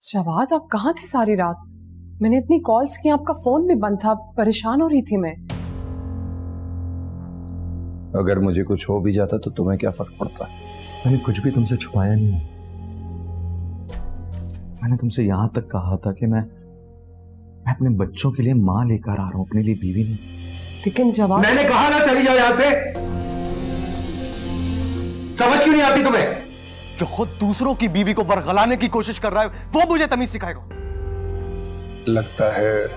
जवाद, आप कहाँ थे सारी रात? मैंने इतनी कॉल्स की, आपका फोन भी बंद था, परेशान हो रही थी मैं। अगर मुझे कुछ हो भी जाता तो तुम्हें क्या फर्क पड़ता? मैंने कुछ भी तुमसे छुपाया नहीं। मैंने तुमसे यहां तक कहा था कि मैं अपने बच्चों के लिए मां लेकर आ रहा हूं, अपने लिए बीवी नहीं। लेकिन जवाब, मैंने कहा ना चली जाओ यहां से। समझ क्यों नहीं आती तुम्हें? जो खुद दूसरों की बीवी को वरगलाने की कोशिश कर रहा है वो मुझे तमीज सिखाएगा। लगता है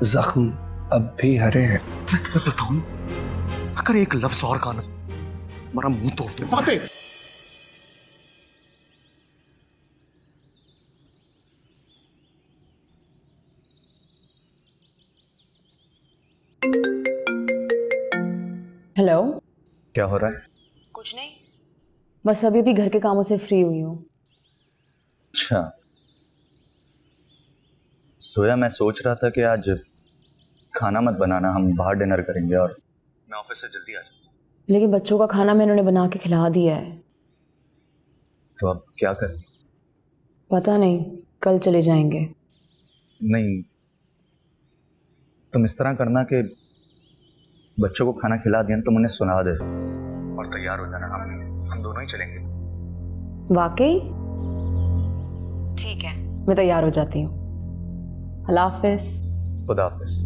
जख्म अब भी हरे हैं। मैं तुम्हें बताऊं, अगर एक लफ्ज और कहा ना, मेरा मुंह तोड़ दूं। Fatih, hello. क्या हो रहा है? कुछ नहीं, बस अभी भी घर के कामों से फ्री हुई हूँ। अच्छा, सोया, मैं सोच रहा था कि आज खाना मत बनाना, हम बाहर डिनर करेंगे और मैं ऑफिस से जल्दी आ जाऊंगा। लेकिन बच्चों का खाना मैंने उन्हें बना के खिला दिया है। तो अब क्या करें? पता नहीं, कल चले जाएंगे। नहीं, तुम इस तरह करना कि बच्चों को खाना खिला दिया तुम उन्हें सुना दे और तैयार हो जाना, हम दोनों ही चलेंगे। वाकई? ठीक है, मैं तैयार हो जाती हूँ। अल्लाह हाफिज। खुदा हाफिज।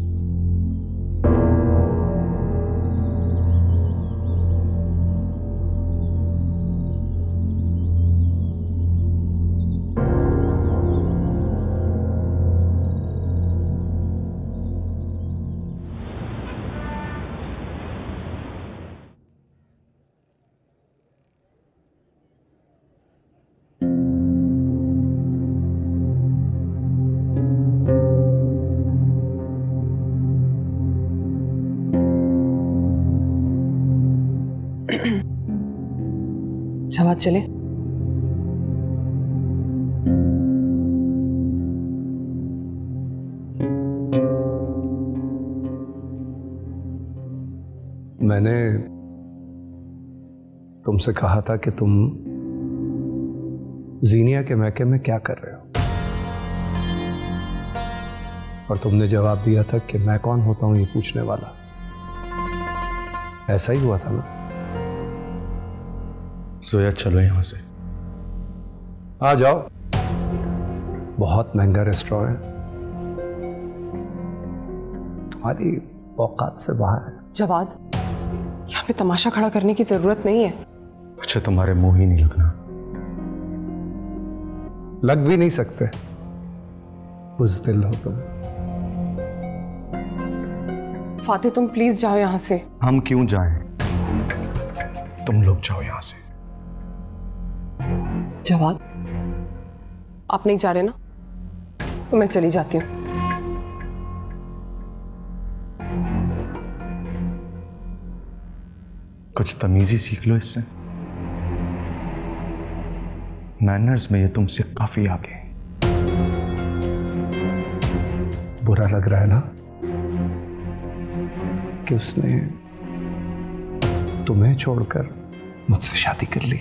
जवाद चले? मैंने तुमसे कहा था कि तुम जीनिया के मैके में क्या कर रहे हो, और तुमने जवाब दिया था कि मैं कौन होता हूं ये पूछने वाला। ऐसा ही हुआ था ना? सोया, चलो यहां से। आ जाओ, बहुत महंगा रेस्टोरेंट तुम्हारी औकात से बाहर है। जवाद, यहाँ पे तमाशा खड़ा करने की जरूरत नहीं है। अच्छा, तुम्हारे मुंह ही नहीं लगना। लग भी नहीं सकते, बुज़दिल हो तुम। फातिह, तुम प्लीज जाओ यहाँ से। हम क्यों जाएं? तुम लोग जाओ यहां से। जवाद, आप नहीं जा रहे ना, तो मैं चली जाती हूँ। कुछ तमीज़ी सीख लो इससे। मैनर्स में ये तुमसे काफी आगे है। बुरा लग रहा है ना कि उसने तुम्हें छोड़कर मुझसे शादी कर ली?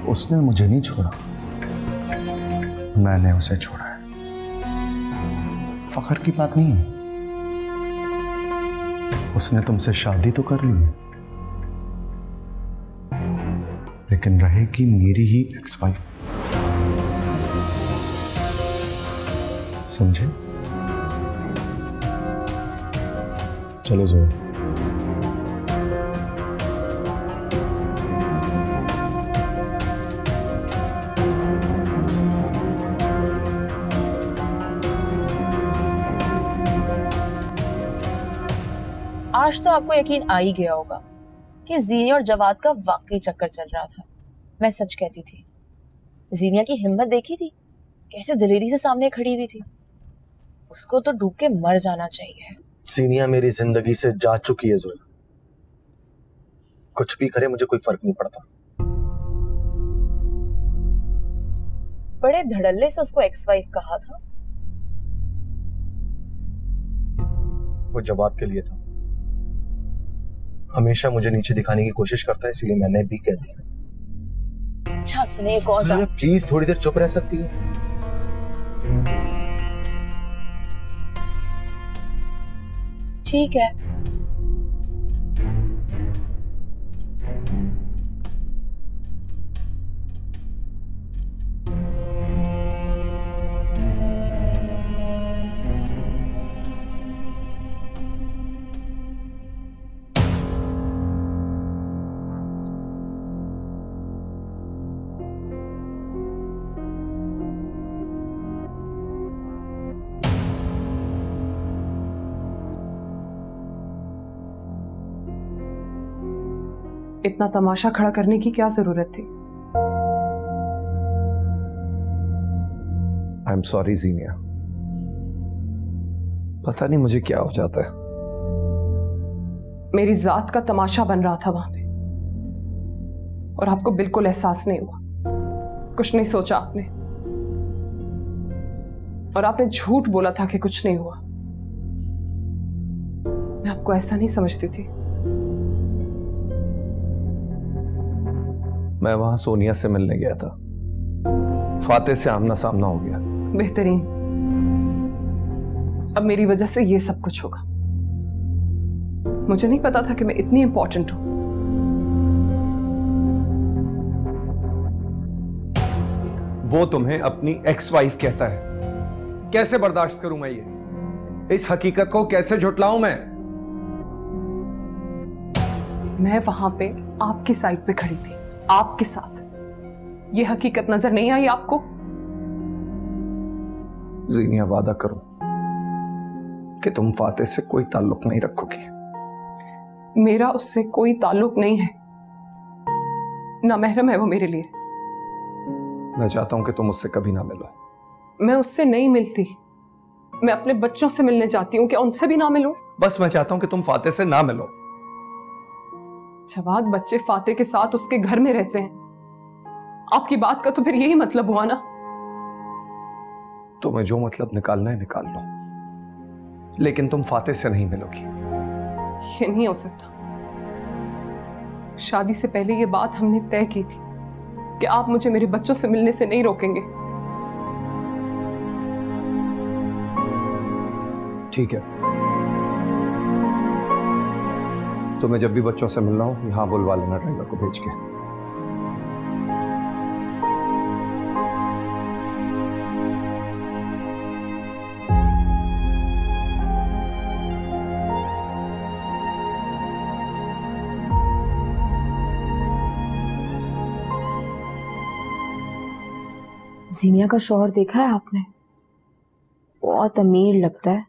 उसने मुझे नहीं छोड़ा, मैंने उसे छोड़ा है। फख्र की बात नहीं है। उसने तुमसे शादी तो कर ली, लेकिन रहेगी मेरी ही एक्स वाइफ। समझे? चलो जोया। आज तो आपको यकीन आ ही गया होगा कि जीनिया और जवाद का वाकई चक्कर चल रहा था। मैं सच कहती थी। जीनिया की हिम्मत देखी थी, कैसे दिलेरी से सामने खड़ी हुई थी। उसको तो डूब के मर जाना चाहिए। जीनिया मेरी जिंदगी से जा चुकी है जोया। कुछ भी करे मुझे कोई फर्क नहीं पड़ता। बड़े धड़ल्ले से उसको एक्स वाइफ कहा था। वो जवाब के लिए था। हमेशा मुझे नीचे दिखाने की कोशिश करता है, इसीलिए मैंने भी कह दिया। अच्छा सुने, एक और बात। प्लीज थोड़ी देर चुप रह सकती हो? ठीक है। इतना तमाशा खड़ा करने की क्या जरूरत थी? आई एम सॉरी जीनिया, पता नहीं मुझे क्या हो जाता है। मेरी जात का तमाशा बन रहा था वहां पे और आपको बिल्कुल एहसास नहीं हुआ, कुछ नहीं सोचा आपने, और आपने झूठ बोला था कि कुछ नहीं हुआ। मैं आपको ऐसा नहीं समझती थी। मैं वहां सोनिया से मिलने गया था, फातेह से आमना सामना हो गया। बेहतरीन, अब मेरी वजह से ये सब कुछ होगा। मुझे नहीं पता था कि मैं इतनी इंपॉर्टेंट हूं। वो तुम्हें अपनी एक्स वाइफ कहता है, कैसे बर्दाश्त करूं मैं ये? इस हकीकत को कैसे झुटलाऊं मैं? मैं वहां पे आपकी साइड पे खड़ी थी, आपके साथ। ये हकीकत नजर नहीं आई आपको? जीनिया, वादा करो कि तुम फातेह से कोई ताल्लुक नहीं रखोगी। मेरा उससे कोई ताल्लुक नहीं है, ना महरम है वो मेरे लिए। मैं चाहता हूं कि तुम उससे कभी ना मिलो। मैं उससे नहीं मिलती, मैं अपने बच्चों से मिलने जाती हूँ, क्या उनसे भी ना मिलूं? बस मैं चाहता हूं कि तुम फातेह से ना मिलो। जवाद, बच्चे फातेह के साथ उसके घर में रहते हैं। आपकी बात का तो फिर यही मतलब हुआ ना? तुम्हें जो मतलब निकालना है निकाल लो, लेकिन तुम फातेह से नहीं मिलोगी। ये नहीं हो सकता। शादी से पहले ये बात हमने तय की थी कि आप मुझे मेरे बच्चों से मिलने से नहीं रोकेंगे। ठीक है, तुम्हें जब भी बच्चों से मिलना हो यहां बुलवा लेना ड्राइवर को भेज के। जीनिया का शौहर देखा है आपने? बहुत अमीर लगता है।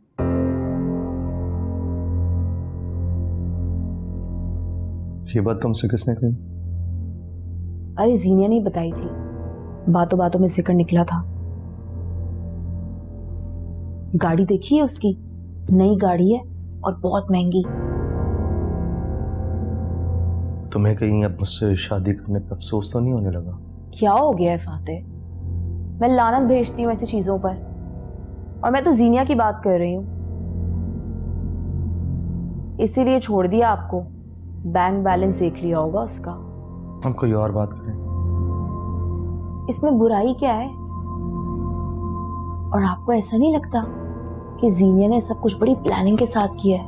ये बात तुमसे किसने कही? अरे जीनिया ने बताई थी, बातों बातों में जिक्र निकला था। गाड़ी देखी है उसकी? नई गाड़ी है और बहुत महंगी। तुम्हें कहीं अब मुझसे शादी करने पर अफसोस तो नहीं होने लगा? क्या हो गया है फातेह? मैं लानत भेजती हूँ ऐसी चीजों पर, और मैं तो जीनिया की बात कर रही हूँ। इसीलिए छोड़ दिया आपको। बैंक बैलेंस देख लिया होगा उसका। हम कोई और बात करें। इसमें बुराई क्या है? और आपको ऐसा नहीं लगता कि जीनिया ने सब कुछ बड़ी प्लानिंग के साथ किया है?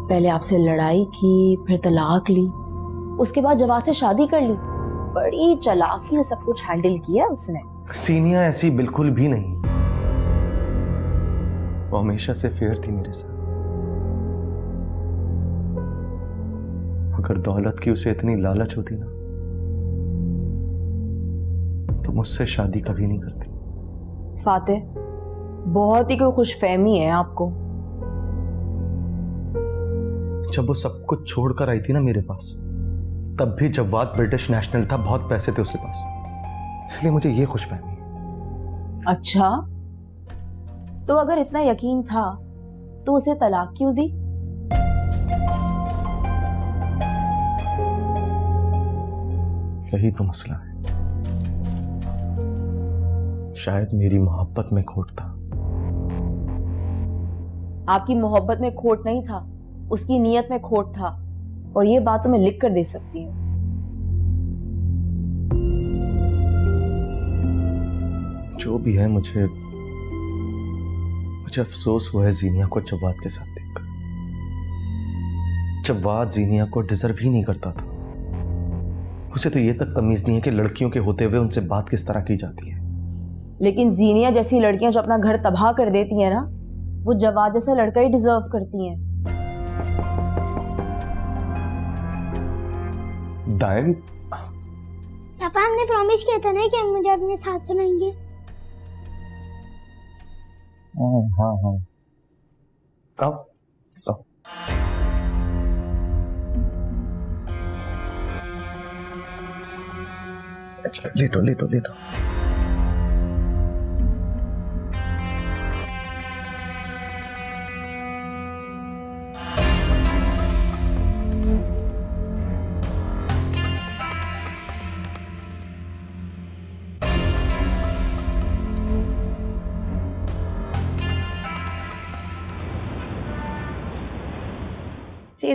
पहले आपसे लड़ाई की, फिर तलाक ली, उसके बाद जवाद से शादी कर ली। बड़ी चालाकी से सब कुछ हैंडल किया उसने। सीनिया ऐसी बिल्कुल भी नहीं, वो हमेशा से फेयर थी मेरे साथ। अगर दौलत की उसे इतनी लालच होती ना, तो मुझसे शादी कभी नहीं करती। फातेह, बहुत ही कोई खुशफहमी है आपको। जब वो सब कुछ छोड़कर आई थी ना मेरे पास, तब भी जवाद ब्रिटिश नेशनल था, बहुत पैसे थे उसके पास, इसलिए मुझे ये खुशफहमी है। अच्छा, तो अगर इतना यकीन था तो उसे तलाक क्यों दी? यही तो मसला है। शायद मेरी मोहब्बत में खोट था। आपकी मोहब्बत में खोट नहीं था, उसकी नीयत में खोट था। और ये बात तो मैं लिख कर दे सकती हूँ। जो भी है, मुझे अफसोस हुआ है जीनिया को जवाद के साथ देखकर। जवाद जीनिया को डिजर्व ही नहीं करता था। उसे तो ये तक तमीज नहीं है कि लड़कियों के होते हुए उनसे बात किस तरह की जाती है। लेकिन जीनिया जैसी लड़कियां जो अपना घर तबाह कर देती हैं ना, वो जवाद जैसा लड़का ही डिजर्व करती हैं। डायन, पापा हमने प्रॉमिस किया था ना कि हम मुझे अपने साथ सुनाएंगे। हाँ हाँ, आओ आओ। अच्छा, लेटो लेटो लेटो।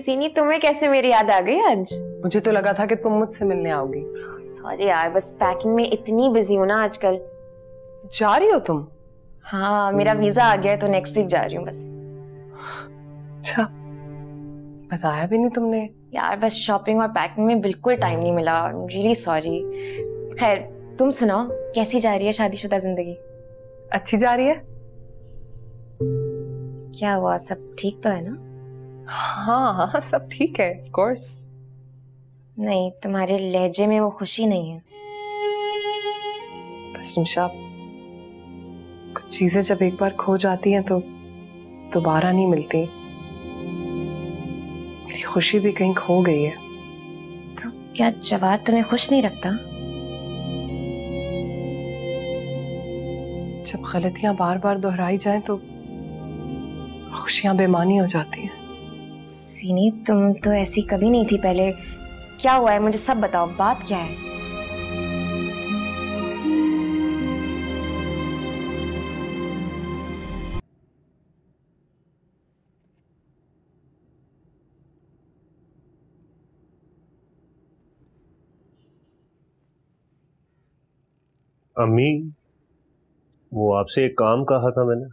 सीनी, तुम्हें कैसे मेरी याद आ गई आज? मुझे तो लगा था कि तुम मुझसे मिलने आओगी। सॉरी यार, बस पैकिंग में इतनी बिजी हूँ ना आजकल। जा रही हो तुम? हाँ, मेरा वीजा आ गया है तो नेक्स्ट वीक जा रही हूँ बस। अच्छा, बताया भी नहीं तुमने। यार बस शॉपिंग और पैकिंग में बिल्कुल टाइम नहीं मिला। Really sorry. खैर, तुम सुनाओ, कैसी जा रही है शादीशुदा जिंदगी? अच्छी जा रही है। क्या हुआ, सब ठीक तो है ना? हाँ हाँ, सब ठीक है, ऑफ कोर्स। नहीं, तुम्हारे लहजे में वो खुशी नहीं है। बस निमिषा, कुछ चीजें जब एक बार खो जाती हैं तो दोबारा नहीं मिलती। मेरी खुशी भी कहीं खो गई है। तो क्या जवाद तुम्हें खुश नहीं रखता? जब गलतियां बार बार दोहराई जाएं तो खुशियां बेमानी हो जाती हैं। सीनी, तुम तो ऐसी कभी नहीं थी पहले। क्या हुआ है, मुझे सब बताओ, बात क्या है? अम्मी, वो आपसे एक काम कहा था मैंने।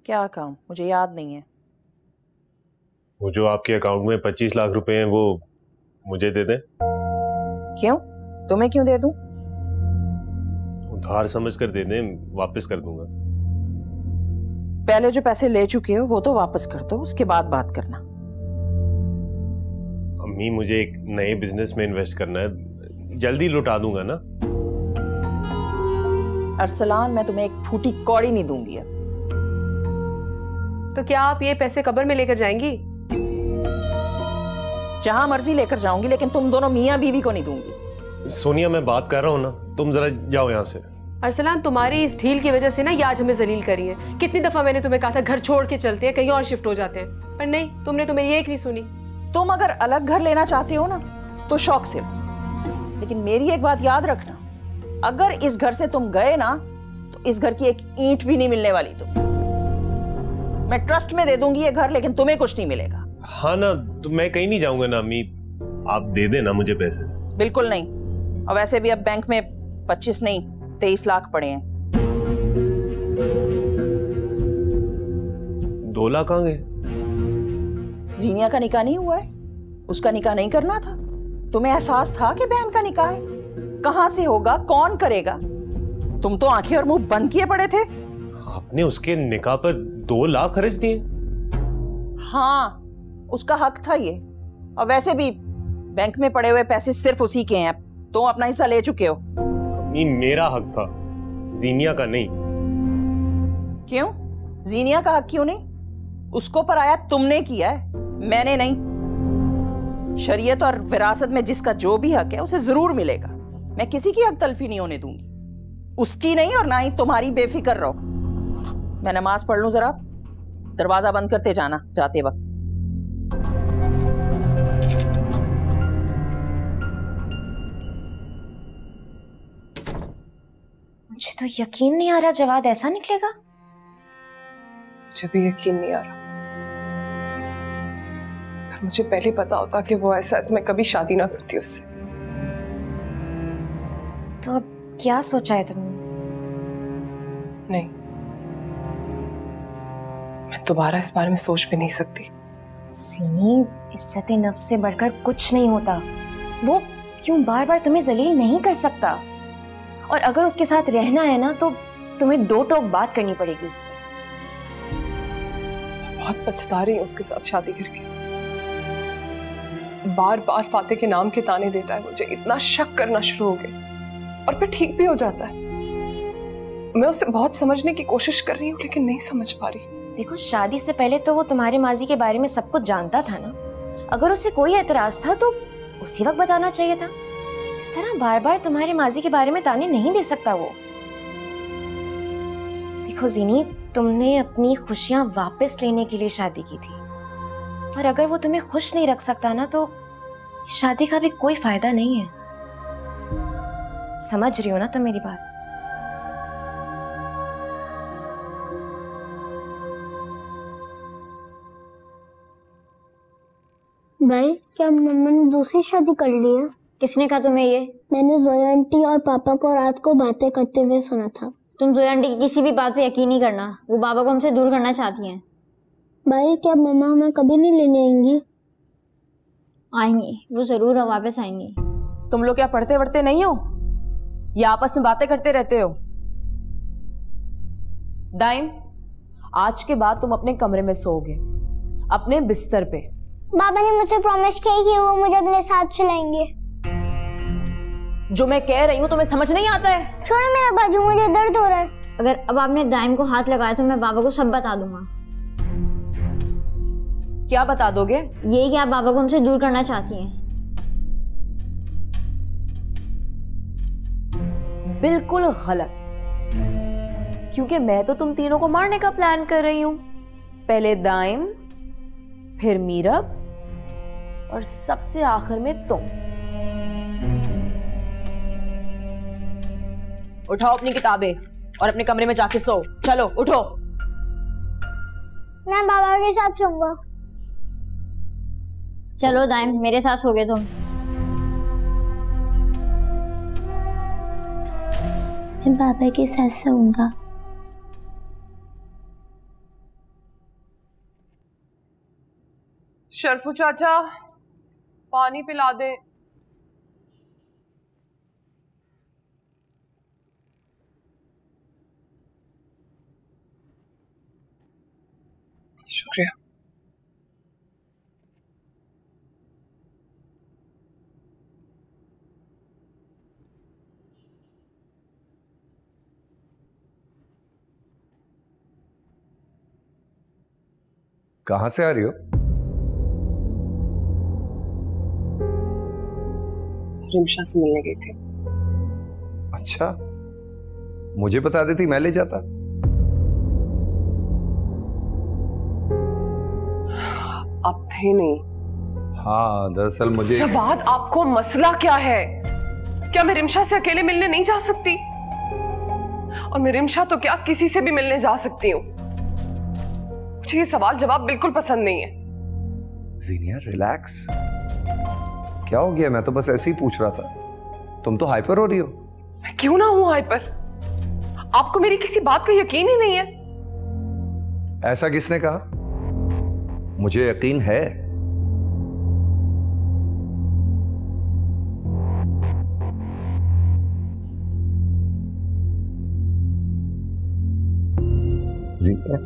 क्या काम? मुझे याद नहीं है। वो जो आपके अकाउंट में 25 लाख रुपए हैं वो मुझे दे दें। क्यों? तुम्हें क्यों दे दूं? उधार समझ कर दे दें, वापस कर दूंगा। पहले जो पैसे ले चुके हो वो तो वापस कर दो, उसके बाद बात करना। अम्मी, मुझे एक नए बिजनेस में इन्वेस्ट करना है, जल्दी लौटा दूंगा ना। अरसलान, मैं तुम्हें एक फूटी कौड़ी नहीं दूंगी अब। तो क्या आप ये पैसे कब्र में लेकर जाएंगी? जहां मर्जी लेकर जाऊंगी, लेकिन तुम दोनों मियां बीवी को नहीं दूंगी। सोनिया, मैं बात कर रहा हूं ना, तुम जरा जाओ यहां से। अरसलान, तुम्हारी इस ढील की वजह से ना ये आज हमें जलील करी है। कितनी दफा मैंने तुम्हें कहा था घर छोड़ के चलते हैं, कहीं और शिफ्ट हो जाते हैं, पर नहीं, तुमने तो मेरी एक नहीं सुनी। तुम अगर अलग घर लेना चाहते हो ना तो शौक से लो, लेकिन मेरी एक बात याद रखना, अगर इस घर से तुम गए ना तो इस घर की एक ईंट भी नहीं मिलने वाली। तुम, मैं ट्रस्ट में दे दूंगी ये घर, लेकिन तुम्हें कुछ नहीं मिलेगा। हाँ ना, तो मैं कहीं नहीं जाऊंगा ना अम्मी, आप दे देना मुझे पैसे। बिल्कुल नहीं, और वैसे भी अब बैंक में 25 नहीं 23 लाख पड़े हैं। 2 लाख कहाँ गए? जीनिया का निकाह नहीं हुआ है, उसका निकाह नहीं करना था? तुम्हें एहसास था कि बहन का निकाह है? कहां से होगा, कौन करेगा? तुम तो आंखें और मुंह बंद किए पड़े थे। आपने उसके निकाह पर 2 लाख खर्च दिए? हाँ, उसका हक था ये, और वैसे भी बैंक में पड़े हुए पैसे सिर्फ उसी के हैं। तुम अपना हिस्सा ले चुके हो। नहीं, मेरा हक था, जीनिया का नहीं। क्यों? जीनिया का हक क्यों नहीं? उसको पराया तुमने किया है, मैंने नहीं। शरीयत और विरासत में जिसका जो भी हक है उसे जरूर मिलेगा। मैं किसी की हक तलफी नहीं होने दूंगी, उसकी नहीं और ना ही तुम्हारी। बेफिक्र रहो। मैं नमाज पढ़ लूं जरा, दरवाजा बंद करते जाना जाते वक्त। मुझे तो यकीन नहीं आ रहा जवाद ऐसा निकलेगा। मुझे भी यकीन नहीं आ रहा, पर मुझे पहले पता होता कि वो ऐसा है तो मैं कभी शादी ना करती उससे। तो अब क्या सोचा है तुमने? नहीं, मैं दोबारा इस बारे में सोच भी नहीं सकती। सीनी, इज्जत नफ्स से बढ़कर कुछ नहीं होता। वो क्यों बार बार तुम्हें जलील नहीं कर सकता? और अगर उसके साथ रहना है ना तो तुम्हें दो टोक बात करनी पड़ेगी उससे। बहुत पछता रही हूँ उसके साथ शादी करके। बार बार फाते के नाम के ताने देता है मुझे, इतना शक करना शुरू हो गया और फिर ठीक भी हो जाता है। मैं उसे बहुत समझने की कोशिश कर रही हूँ लेकिन नहीं समझ पा रही। देखो, शादी से पहले तो वो तुम्हारे माजी के बारे में सब कुछ जानता था ना। अगर उसे कोई एतराज था तो उसी वक्त बताना चाहिए था। इस तरह बार बार तुम्हारे माजी के बारे में ताने नहीं दे सकता वो। देखो ज़ीनी, तुमने अपनी खुशियां वापस लेने के लिए शादी की थी, और अगर वो तुम्हें खुश नहीं रख सकता ना तो शादी का भी कोई फायदा नहीं है। समझ रही हो ना तुम मेरी बात? भाई, क्या मम्मा ने दूसरी शादी कर ली है? किसने कहा तुम्हें ये? मैंने जोया आंटी और पापा को रात को बातें करते हुए सुना था। तुम जोया आंटी की किसी भी बात पे यकीन नहीं करना। वो बाबा को हमसे दूर करना चाहती हैं। भाई, क्या मम्मा हमें कभी नहीं लेने आएंगी? आएंगी, वो जरूर वापस आएंगी। तुम लोग क्या पढ़ते वढ़ते नहीं हो या आपस में बातें करते रहते हो? दाइम, आज के बाद तुम अपने कमरे में सोओगे, अपने बिस्तर पे। बाबा ने मुझसे प्रॉमिस किया कि वो मुझे अपने साथ सुलाएंगे। जो मैं कह रही हूँ तुम्हें समझ नहीं आता है? छोड़ो मेरा बाजू, मुझे दर्द हो रहा है। अगर अब आपने दाइम को हाथ लगाया तो मैं बाबा को सब बता दूंगा। क्या बता दोगे? यही कि आप बाबा को हमसे दूर करना चाहती हैं। बिल्कुल गलत, क्योंकि मैं तो तुम तीनों को मारने का प्लान कर रही हूं। पहले दाइम, फिर मीरब और सबसे आखिर में तुम। उठाओ अपनी किताबें और अपने कमरे में जाके सो। चलो उठो। मैं बाबा के साथ सोऊंगा। चलो दाइम, मेरे साथ सोगे तुम। मैं बाबा के साथ सोऊंगा। शरफू चाचा, पानी पिला दे। शुक्रिया। कहां से आ रही हो? रिमशा से मिलने गई थी। अच्छा, मुझे बता देती, मैं ले जाता। आप थे नहीं। हाँ, दरअसल मुझे। जवाद, आपको मसला क्या है? क्या मैं रिमशा से अकेले मिलने नहीं जा सकती? और मैं रिमशा तो क्या, किसी से भी मिलने जा सकती हूँ। मुझे ये सवाल जवाब बिल्कुल पसंद नहीं है। जीनिया, रिलैक्स। क्या हो गया? मैं तो बस ऐसे ही पूछ रहा था। तुम तो हाइपर हो रही हो। मैं क्यों ना हूं हाइपर? आपको मेरी किसी बात का यकीन ही नहीं है। ऐसा किसने कहा? मुझे यकीन है। जीनिया,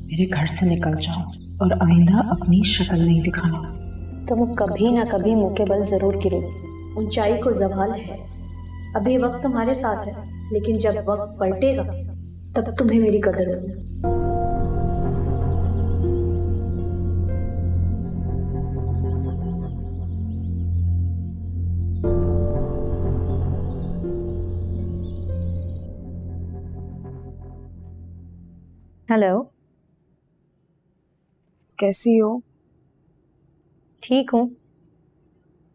मेरे घर से निकल जाओ और आइंदा अपनी शक्ल नहीं दिखाना। तुम कभी ना कभी मुंह के बल जरूर गिरोगी। ऊंचाई को ज़वाल है। अभी वक्त तुम्हारे साथ है, लेकिन जब वक्त पलटेगा तब तुम्हें मेरी कदर होगी। हेलो, कैसी हो? ठीक हूँ।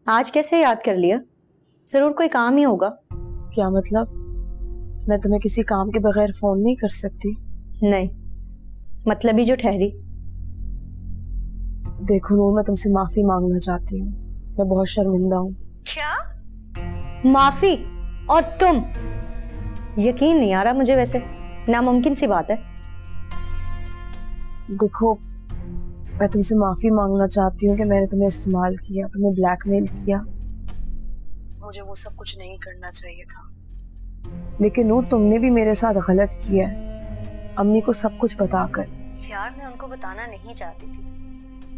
आज कैसे याद कर लिया? जरूर कोई काम ही होगा। क्या मतलब? मैं तुम्हें किसी काम के बगैर फोन नहीं कर सकती? नहीं, मतलब ही जो ठहरी। देखो नूर, मैं तुमसे माफी मांगना चाहती हूँ। मैं बहुत शर्मिंदा हूँ। क्या? माफी? और तुम? यकीन नहीं आ रहा मुझे, वैसे नामुमकिन सी बात है। देखो, मैं तुमसे माफी मांगना चाहती हूँ कि मैंने तुम्हें इस्तेमाल किया, तुम्हें ब्लैकमेल किया। मुझे वो सब कुछ नहीं करना चाहिए था। लेकिन नूर, तुमने भी मेरे साथ गलत किया है, अम्मी को सब कुछ बताकर। यार, मैं उनको बताना नहीं चाहती थी,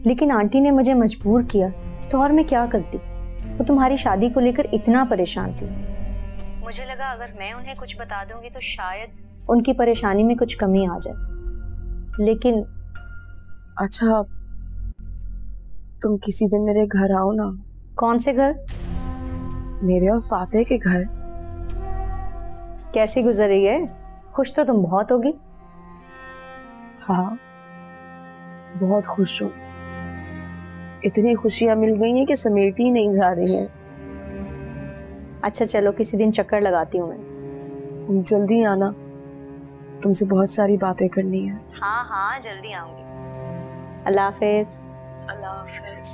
लेकिन आंटी ने मुझे मजबूर किया, तो और मैं क्या करती। वो तुम्हारी शादी को लेकर इतना परेशान थी। मुझे लगा अगर मैं उन्हें कुछ बता दूंगी तो शायद उनकी परेशानी में कुछ कमी आ जाए। लेकिन अच्छा, तुम किसी दिन मेरे घर आओ ना। कौन से घर? मेरे और फातेह के घर। कैसी गुजर रही है? खुश तो तुम बहुत होगी। हाँ, बहुत खुश हूँ। इतनी खुशियां मिल गई हैं कि समेटी ही नहीं जा रही हैं। अच्छा चलो, किसी दिन चक्कर लगाती हूँ मैं। तुम जल्दी आना, तुमसे बहुत सारी बातें करनी है। हाँ हाँ, जल्दी आऊंगी। अल्लाह हाफिज। अल्लाह हाफिज।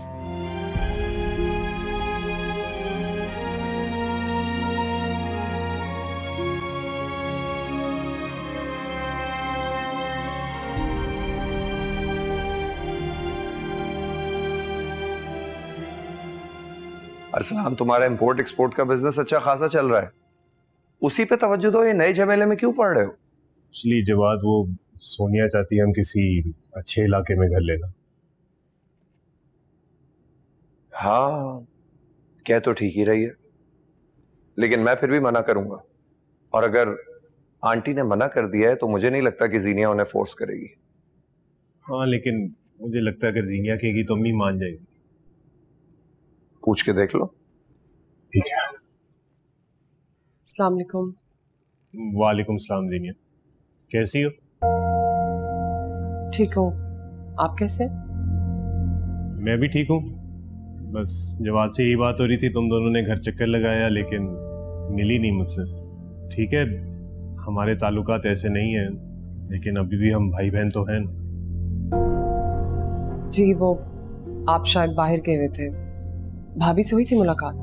अरसलान, तुम्हारा इंपोर्ट एक्सपोर्ट का बिजनेस अच्छा खासा चल रहा है, उसी पे तवज्जो दो। ये नए झमेले में क्यों पड़ रहे हो? इसलिए जवाद, वो सोनिया चाहती है हम किसी अच्छे इलाके में घर लेना। हाँ, कह तो ठीक ही रही है, लेकिन मैं फिर भी मना करूंगा। और अगर आंटी ने मना कर दिया है तो मुझे नहीं लगता कि जीनिया उन्हें फोर्स करेगी। हाँ, लेकिन मुझे लगता है अगर जीनिया कहेगी तो अम्मी मान जाएगी। पूछ के देख लो। ठीक है। अस्सलाम वालेकुम। वालेकुम सलाम। जीनिया, कैसी हो? ठीक हूँ, आप कैसे? मैं भी ठीक हूँ। बस जवाद से यही बात हो रही थी, तुम दोनों ने घर चक्कर लगाया लेकिन मिली नहीं मुझसे। ठीक है, हमारे ताल्लुकात ऐसे नहीं हैं, लेकिन अभी भी हम भाई बहन तो हैं। जी, वो आप शायद बाहर गए हुए थे, भाभी से हुई थी मुलाकात।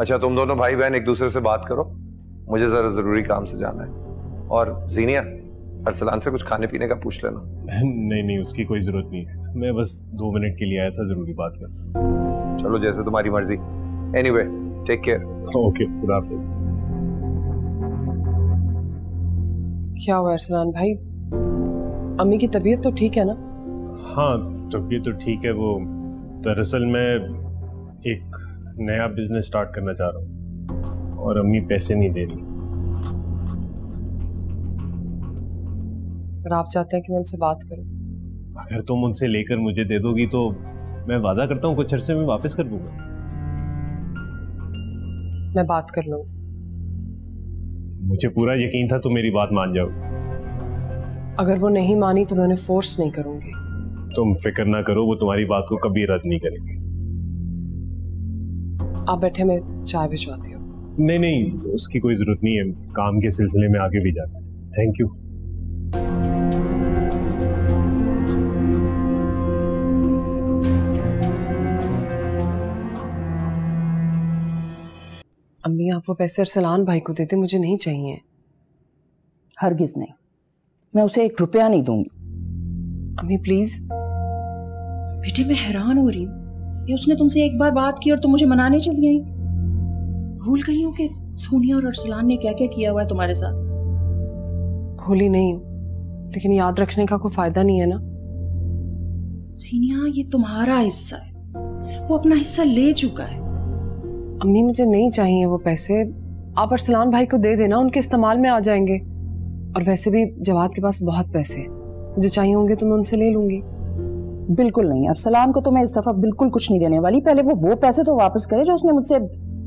अच्छा, तुम दोनों भाई बहन एक दूसरे से बात करो, मुझे जरा जरूरी काम से जाना है। और जीनिया, अरसलान से कुछ खाने पीने का पूछ लेना। नहीं नहीं, उसकी कोई जरूरत नहीं है, मैं बस 2 मिनट के लिए आया था जरूरी बात कर। चलो, जैसे तुम्हारी मर्जी। Anyway, take care. ओके, खुदा हाफिज। क्या हुआ अरसलान भाई, अम्मी की तबीयत तो ठीक है ना? हाँ, तबीयत तो ठीक है। वो दरअसल मैं एक नया बिजनेस स्टार्ट करना चाह रहा हूँ और अम्मी पैसे नहीं दे रही। अगर आप चाहते हैं कि मैं उनसे बात करूं? अगर तुम उनसे लेकर मुझे दे दोगी तो मैं वादा करता हूँ कुछ अरसे में वापस कर दूंगा। मैं बात कर लूँ। मुझे पूरा यकीन था तुम मेरी बात मान जाओगे। अगर वो नहीं मानी तो मैं उन्हें फोर्स नहीं करूंगी। तुम फिक्र ना करो, वो तुम्हारी बात को कभी रद्द नहीं करेंगे। आप बैठे, मैं चाय भिजवाती हूँ। नहीं नहीं, उसकी कोई जरूरत नहीं है, काम के सिलसिले में आगे भी जाना है। Thank you. अम्मी, आप वो पैसे अरसलान भाई को देते, मुझे नहीं चाहिए। हरगिज नहीं, मैं उसे 1 रुपया नहीं दूंगी। अम्मी प्लीज। बेटे, मैं हैरान हो रही हूँ, ये उसने तुमसे एक बार बात की और तुम मुझे मनाने चली गई। भूल गई हो कि सोनिया और अरसलान ने क्या क्या किया हुआ है तुम्हारे साथ? भूली नहीं, लेकिन याद रखने का कोई फायदा नहीं है ना। सीनिया, ये तुम्हारा हिस्सा है, वो अपना हिस्सा ले चुका है। अम्मी, मुझे नहीं चाहिए वो पैसे, आप अरसलान भाई को दे देना, उनके इस्तेमाल में आ जाएंगे। और वैसे भी जवाद के पास बहुत पैसे हैं, मुझे चाहिए होंगे तो मैं उनसे ले लूंगी। बिल्कुल नहीं, अरसलान को तो मैं इस दफा बिल्कुल कुछ नहीं देने वाली। पहले वो पैसे तो वापस करे जो उसने मुझसे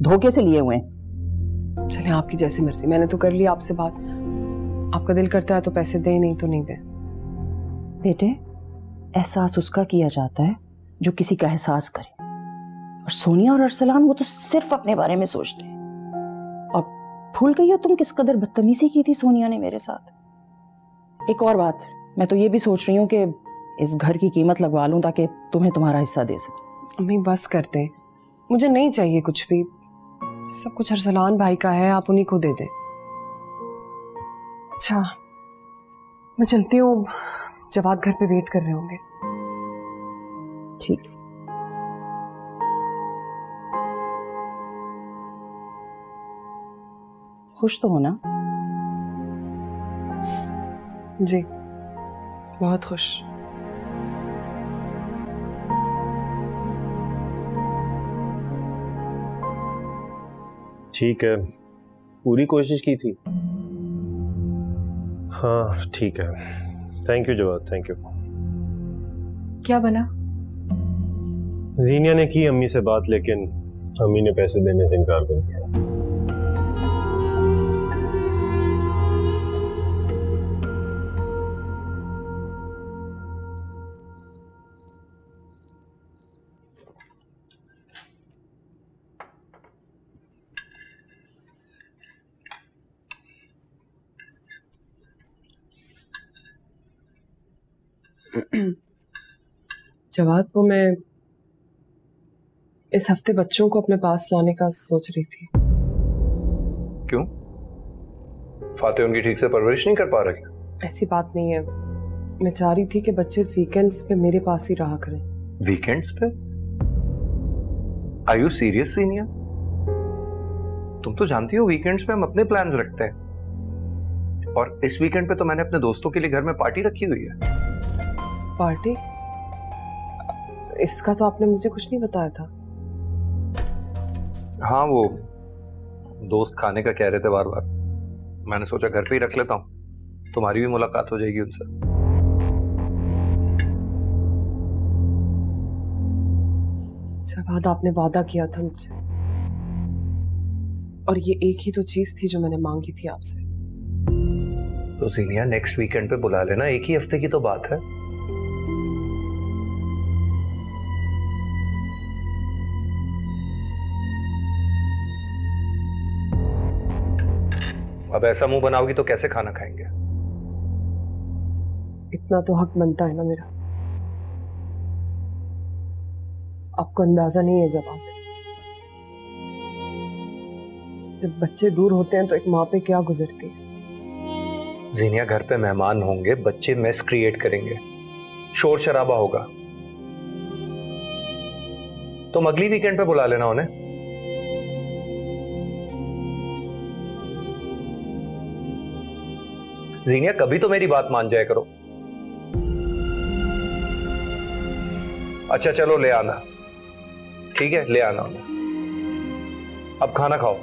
धोखे से लिए हुए हैं। चले, आपकी जैसी मर्जी, मैंने तो कर लिया आपसे बात। आपका दिल करता है तो पैसे दे, नहीं तो नहीं दे। बेटे, एहसास उसका किया जाता है जो किसी का एहसास करे, और सोनिया और अरसलान वो तो सिर्फ अपने बारे में सोचते हैं। और भूल गई हो तुम किस कदर बदतमीजी की थी सोनिया ने मेरे साथ। एक और बात, मैं तो ये भी सोच रही हूँ कि इस घर की कीमत लगवा लूं ताकि तुम्हें तुम्हारा हिस्सा दे सकूं। अम्मी बस कर दे, मुझे नहीं चाहिए कुछ भी, सब कुछ अरसलान भाई का है, आप उन्हीं को दे दें। अच्छा मैं चलती हूँ, जवाद घर पे वेट कर रहे होंगे। ठीक। खुश तो हो ना? जी बहुत खुश। ठीक है, पूरी कोशिश की थी। हाँ ठीक है, thank you Jawad, thank you. क्या बना? जीनिया ने की अम्मी से बात, लेकिन अम्मी ने पैसे देने से इनकार कर दिया। जवाद को मैं इस हफ्ते बच्चों को अपने पास लाने का सोच रही थी। क्यों? फाते उनकी ठीक से परवरिश नहीं कर पा रहे? ऐसी बात नहीं है, मैं चाह रही थी कि बच्चे वीकेंड्स पे मेरे पास ही रहा करें। वीकेंड्स पे? आर यू सीरियस सीनिया? तुम तो जानती हो वीकेंड्स पे हम अपने प्लान्स रखते हैं, और इस वीकेंड पे तो मैंने अपने दोस्तों के लिए घर में पार्टी रखी हुई है। पार्टी? इसका तो आपने मुझे कुछ नहीं बताया था। हाँ वो दोस्त खाने का कह रहे थे बार बार, मैंने सोचा घर पे ही रख लेता हूँ, तुम्हारी भी मुलाकात हो जाएगी उनसे। जवाद आपने वादा किया था मुझसे, और ये एक ही तो चीज थी जो मैंने मांगी थी आपसे। तो सीनिया नेक्स्ट वीकेंड पे बुला लेना, एक ही हफ्ते की तो बात है। अब ऐसा मुंह बनाओगी तो कैसे खाना खाएंगे? इतना तो हक बनता है ना मेरा। आपको अंदाजा नहीं है जवाब, जब बच्चे दूर होते हैं तो एक माँ पे क्या गुजरती है। जीनिया घर पे मेहमान होंगे, बच्चे मेस क्रिएट करेंगे, शोर शराबा होगा, तुम अगली वीकेंड पे बुला लेना उन्हें। जीनिया कभी तो मेरी बात मान जाया करो। अच्छा चलो ले आना, ठीक है ले आना उन्हें। अब खाना खाओ।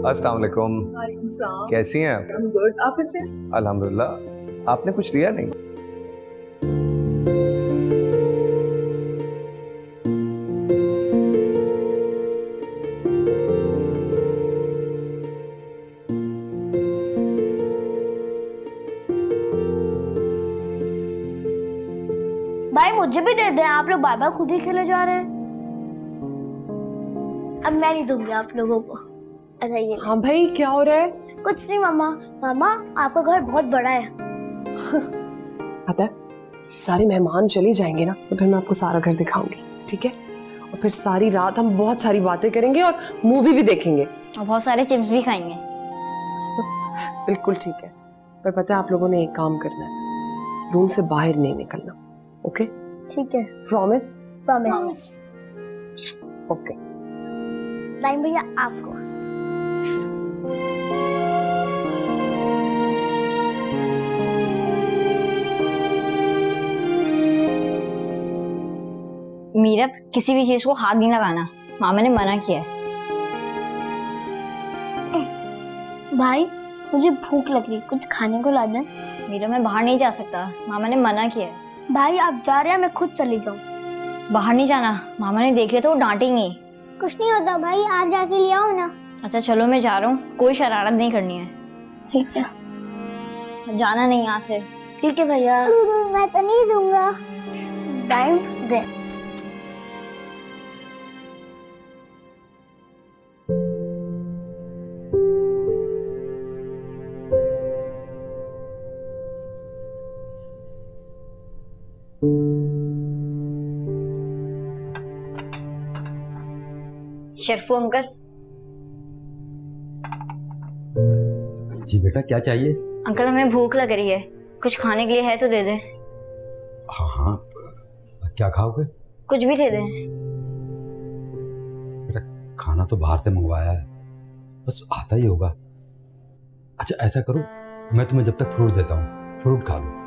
अस्सलाम वालेकुम। कैसी हैं आप? गुड, आप कैसे? अल्हम्दुलिल्लाह। आपने कुछ लिया नहीं? भाई मुझे भी दे दें, आप लोग बार बार खुद ही खेले जा रहे हैं। अब मैं नहीं दूंगी आप लोगों को। अच्छा ये हाँ भाई क्या हो रहा है? कुछ नहीं मामा। मामा आपका घर बहुत बड़ा है। पता है सारे मेहमान चले जाएंगे ना तो फिर मैं आपको सारा घर दिखाऊंगी, ठीक है? और फिर सारी रात हम बहुत सारी बातें करेंगे और मूवी भी देखेंगे और बहुत सारे चिप्स भी खाएंगे। बिल्कुल ठीक है, पर पता है आप लोगों ने एक काम करना है, रूम से बाहर नहीं निकलना। ओके ठीक है? प्रॉमिस? प्रॉमिस। ओके लाइन भैया आपको। मीरा, किसी भी चीज को हाथ नहीं लगाना, मामा ने मना किया है। भाई मुझे भूख लग रही, कुछ खाने को ला दे। मीरा, मैं बाहर नहीं जा सकता, मामा ने मना किया है। भाई आप जा रहे हैं, मैं खुद चली जाऊँ। बाहर नहीं जाना, मामा ने देख लिया तो वो डांटेंगे। कुछ नहीं होता भाई, आप जाके ले आओ ना। अच्छा चलो, मैं जा रहा हूँ, कोई शरारत नहीं करनी है। ठीक है। जाना नहीं यहाँ से। ठीक है भैया। मैं तो नहीं दूंगा। टाइम दे। शर्फू अंकल। जी बेटा, क्या चाहिए? अंकल हमें भूख लग रही है, कुछ खाने के लिए है तो दे दें। हाँ हाँ, क्या खाओगे? कुछ भी दे दें। बेटा खाना तो बाहर से मंगवाया है, बस आता ही होगा। अच्छा ऐसा करो, मैं तुम्हें जब तक फ्रूट देता हूँ, फ्रूट खा लो।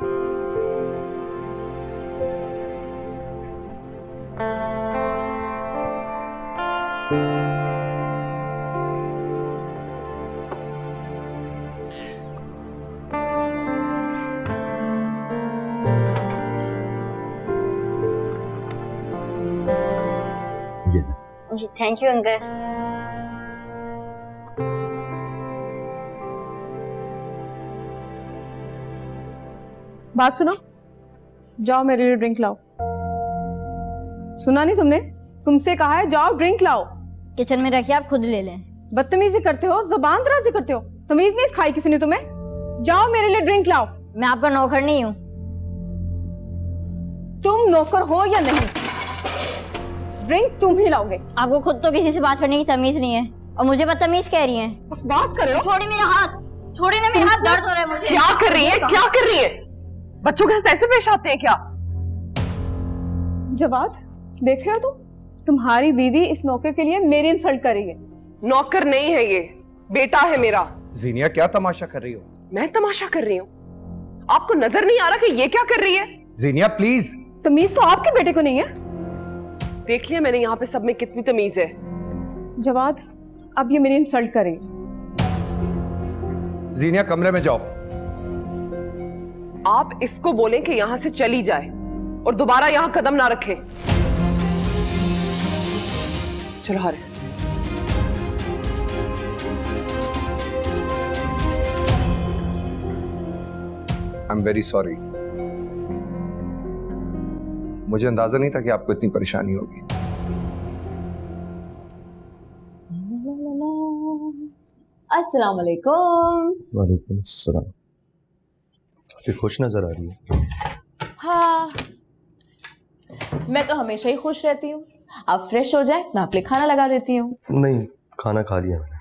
Thank you uncle. बात सुनो, जाओ मेरे लिए ड्रिंक लाओ। सुना नहीं तुमने? तुमसे कहा है जाओ ड्रिंक लाओ। किचन में रखिए, आप खुद ले लें। बदतमीजी करते हो, जुबान दराजी करते हो, तमीज नहीं सिखाई किसी ने तुम्हें? जाओ मेरे लिए ड्रिंक लाओ। मैं आपका नौकर नहीं हूँ। तुम नौकर हो या नहीं, ड्रिंक तुम ही लाओगे। आपको खुद तो किसी से बात करने की तमीज नहीं है और मुझे बदतमीज कह रही हैं। बकवास कर रहे हो। छोड़िए मेरा हाथ, छोड़िए ना, मेरा हाथ दर्द हो रहा है मुझे। क्या कर रही है, क्या कर रही है? बच्चों के साथ ऐसे पेश आते हैं क्या? जवाद देख रहे हो तुम्हारी बीवी इस नौकर के लिए मेरी इंसल्ट कर रही है। नौकर नहीं है ये, बेटा है मेरा। जीनिया क्या तमाशा कर रही हो? मैं तमाशा कर रही हूँ? आपको नजर नहीं आ रहा कि ये क्या कर रही है? जीनिया प्लीज। तमीज तो आपके बेटे को नहीं है। देख लिया मैंने यहाँ पे सब में कितनी तमीज है। जवाद अब ये मेरी इंसल्ट कर रही है। जीनिया कमरे में जाओ। आप इसको बोलें कि यहां से चली जाए और दोबारा यहां कदम ना रखे। चलो Haris. I am very sorry, मुझे अंदाजा नहीं था कि आपको इतनी परेशानी होगी। अस्सलाम वालेकुम। वालेकुम अस्सलाम। काफी खुश नजर आ रही है। हाँ, मैं तो हमेशा ही खुश रहती हूँ। आप फ्रेश हो जाए, मैं आप लिए खाना लगा देती हूँ। नहीं, खाना खा लिया मैंने।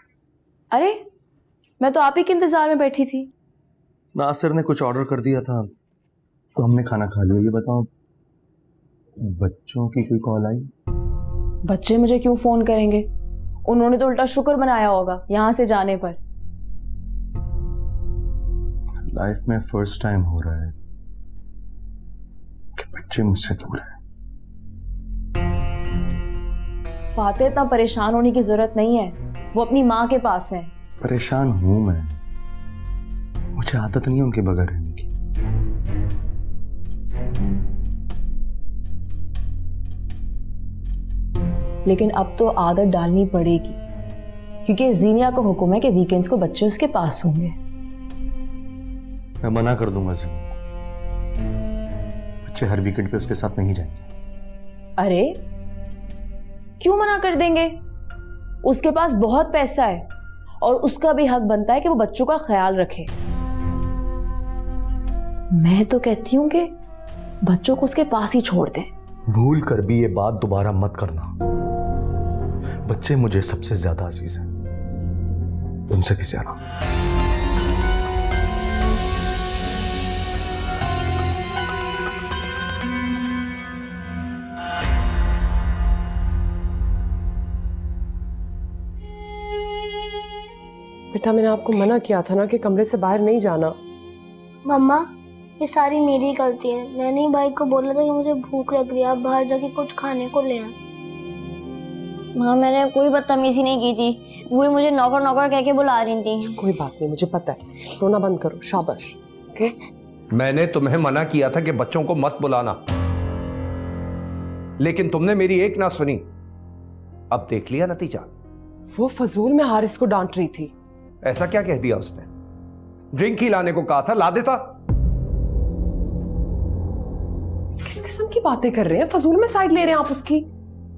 अरे मैं तो आप ही के इंतजार में बैठी थी। नासिर ने कुछ ऑर्डर कर दिया था तो हमने खाना खा लिया। ये बताओ, बच्चों की कोई कॉल आई? बच्चे मुझे क्यों फोन करेंगे? उन्होंने तो उल्टा शुक्र मनाया होगा यहाँ से जाने पर। लाइफ में फर्स्ट टाइम हो रहा है कि बच्चे मुझसे दूर हैं। फातेह, इतना परेशान होने की जरूरत नहीं है, वो अपनी माँ के पास है। परेशान हूं मैं, मुझे आदत नहीं है उनके बगैर रहने की। लेकिन अब तो आदत डालनी पड़ेगी, क्योंकि जीनिया को हुक्म है कि वीकेंड्स को बच्चे उसके पास होंगे। मैं मना कर दूंगा जीनिया को, बच्चे हर वीकेंड पे उसके साथ नहीं जाएंगे। अरे क्यों मना कर देंगे? उसके पास बहुत पैसा है और उसका भी हक बनता है कि वो बच्चों का ख्याल रखे। मैं तो कहती हूं कि बच्चों को उसके पास ही छोड़ दें। भूल कर भी ये बात दोबारा मत करना। बच्चे मुझे सबसे ज्यादा अजीज हैं, तुमसे भी ज्यादा। बेटा मैंने आपको मना किया था ना कि कमरे से बाहर नहीं जाना। मम्मा ये सारी मेरी गलती है। मैंने ही भाई को बोला था कि मुझे भूख लग रही है, आप बाहर जाके कुछ खाने को ले आए। माँ मैंने कोई बदतमीजी नहीं की थी, वही मुझे नौकर नौकर कह के बुला रही थी। कोई बात नहीं, मुझे पता है। रोना बंद करो, शाबाश। ओके? मैंने तुम्हें मना किया था कि बच्चों को मत बुलाना, लेकिन तुमने मेरी एक ना सुनी। अब देख लिया नतीजा। वो फजूल में हारिस को डांट रही थी। ऐसा क्या कह दिया उसने? ड्रिंक ही लाने को कहा था, ला देता। किस किस्म की बातें कर रहे हैं? फजूल में साइड ले रहे हैं आप उसकी।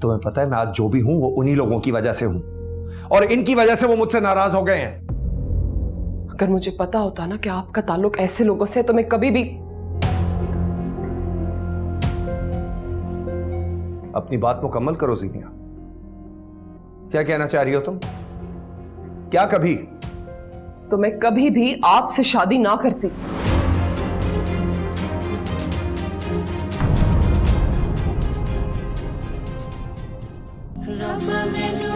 तुम्हें पता है मैं आज जो भी हूं वो उन्हीं लोगों की वजह से हूं, और इनकी वजह से वो मुझसे नाराज हो गए हैं। अगर मुझे पता होता ना कि आपका ताल्लुक ऐसे लोगों से, तो मैं कभी भी। अपनी बात मुकम्मल करो ज़ीनिया। क्या कहना चाह रही हो तुम? क्या कभी? तो मैं कभी भी आपसे शादी ना करती। रब मैनू